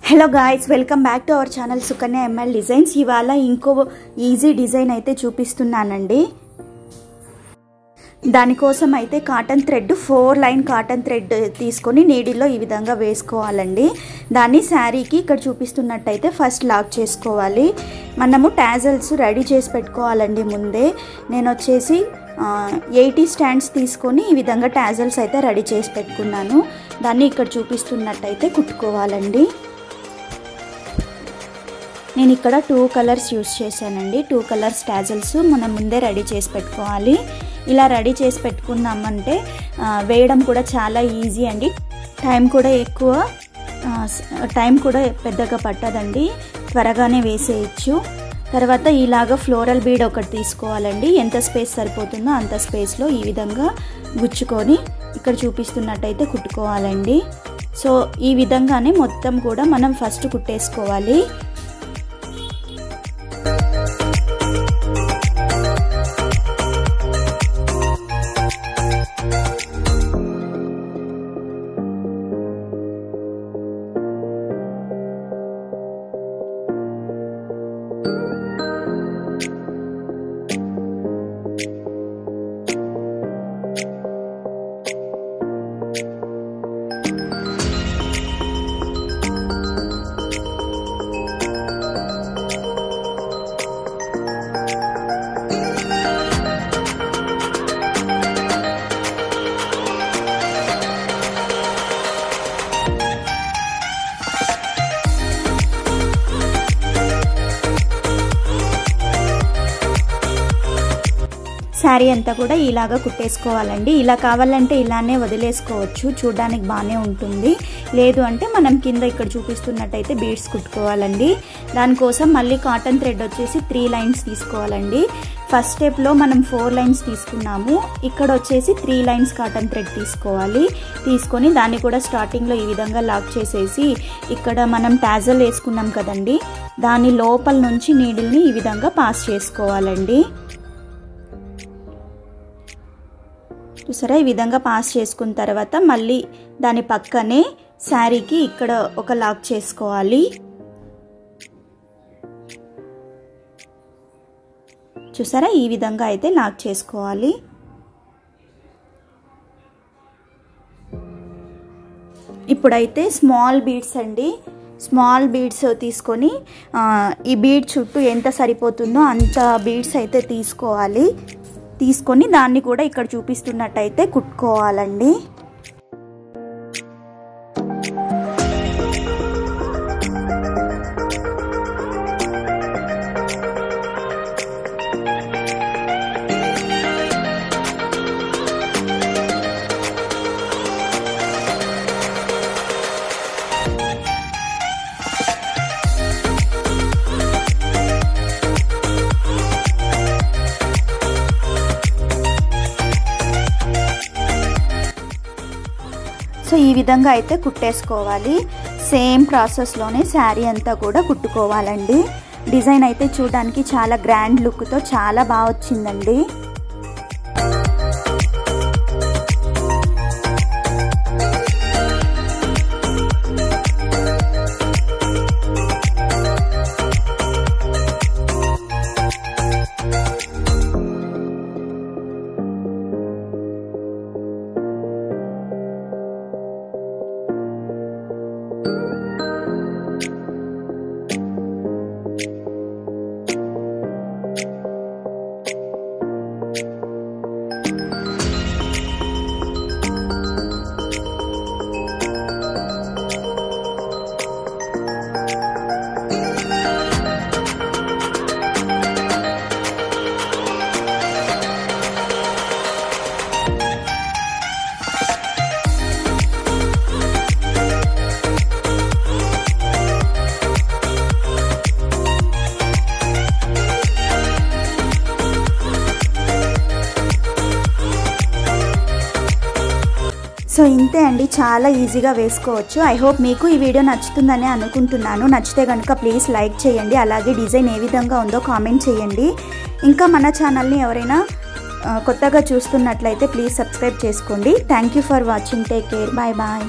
Hello guys, welcome back to our channel Sukanya ML designs. ఇవాళ ఇంకో easy design అయితే చూపిస్తున్నానండి. దానికోసం అయితే cotton thread 4 line cotton thread తీసుకొని నీడిలో ఈ విధంగా వేసుకోవాలండి. దాన్ని శారీకి ఇక్కడ చూపిస్తున్నట్టయితే ఫస్ట్ లాక్ చేసుకోవాలి. మనము టాజల్స్ రెడీ చేసి పెట్టుకోవాలండి. ముందే నేను వచ్చేసి 80 స్టాండ్స్ తీసుకొని ఈ విధంగా టాజల్స్ అయితే రెడీ చేసి పెట్టుకున్నాను. దాన్ని ఇక్కడ చూపిస్తున్నట్టయితే కుట్టుకోవాలండి. నేను ఇక్కడ 2 కలర్స్ యూస్ చేశానండి. 2 కలర్స్ టాజల్స్ మనం ముందే రెడీ చేసి పెట్టుకోవాలి. ఇలా రెడీ చేసి పెట్టుకున్నామంటే వేయడం కూడా చాలా ఈజీ అండి. టైం కూడా పెద్దగా పట్టదండి, త్వరగానే వేసేయచ్చు. తర్వాత ఇలాగ ఫ్లోరల్ బీడ్ ఒకటి తీసుకోవాలండి. ఎంత స్పేస్ సరిపోతుందో అంత స్పేస్లో ఈ విధంగా గుచ్చుకొని ఇక్కడ చూపిస్తున్నట్టయితే కుట్టుకోవాలండి. సో ఈ విధంగానే మొత్తం కూడా మనం ఫస్ట్ కుట్టేసుకోవాలి. శారీ అంతా కూడా ఇలాగా కుట్టేసుకోవాలండి. ఇలా కావాలంటే ఇలానే వదిలేసుకోవచ్చు, చూడడానికి బాగానే ఉంటుంది. లేదు అంటే మనం కింద ఇక్కడ చూపిస్తున్నట్టయితే బీడ్స్ కుట్టుకోవాలండి. దానికోసం మళ్ళీ కాటన్ థ్రెడ్ వచ్చేసి 3 లైన్స్ తీసుకోవాలండి. ఫస్ట్ స్టెప్లో మనం 4 లైన్స్ తీసుకున్నాము, ఇక్కడ వచ్చేసి 3 లైన్స్ కాటన్ థ్రెడ్ తీసుకోవాలి. తీసుకొని దాన్ని కూడా స్టార్టింగ్లో ఈ విధంగా లాక్ చేసేసి ఇక్కడ మనం టాజల్ వేసుకున్నాం కదండి, దాని లోపల నుంచి నీడిల్ని ఈ విధంగా పాస్ చేసుకోవాలండి. చూసారా, ఈ విధంగా పాస్ చేసుకున్న తర్వాత మళ్ళీ దాని పక్కనే శారీకి ఇక్కడ ఒక లాక్ చేసుకోవాలి. చూసారా, ఈ విధంగా అయితే లాక్ చేసుకోవాలి. ఇప్పుడైతే స్మాల్ బీడ్స్ అండి, స్మాల్ బీడ్స్ తీసుకొని ఈ బీడ్ చుట్టూ ఎంత సరిపోతుందో అంత బీడ్స్ అయితే తీసుకోవాలి. తీసుకొని దాన్ని కూడా ఇక్కడ చూపిస్తున్నట్టయితే కుట్టుకోవాలండి. సో ఈ విధంగా అయితే కుట్టేసుకోవాలి. సేమ్ ప్రాసెస్లోనే శారీ అంతా కూడా కుట్టుకోవాలండి. డిజైన్ అయితే చూడడానికి చాలా గ్రాండ్ లుక్తో చాలా బాగా వచ్చిందండి. సో ఇంతే అండి, చాలా ఈజీగా వేసుకోవచ్చు. ఐ హోప్ మీకు ఈ వీడియో నచ్చుతుందని అనుకుంటున్నాను. నచ్చితే కనుక ప్లీజ్ లైక్ చేయండి. అలాగే డిజైన్ ఏ విధంగా ఉందో కామెంట్ చేయండి. ఇంకా మన ఛానల్ని ఎవరైనా కొత్తగా చూస్తున్నట్లయితే ప్లీజ్ సబ్స్క్రైబ్ చేసుకోండి. Thank you for watching. Take care. Bye bye.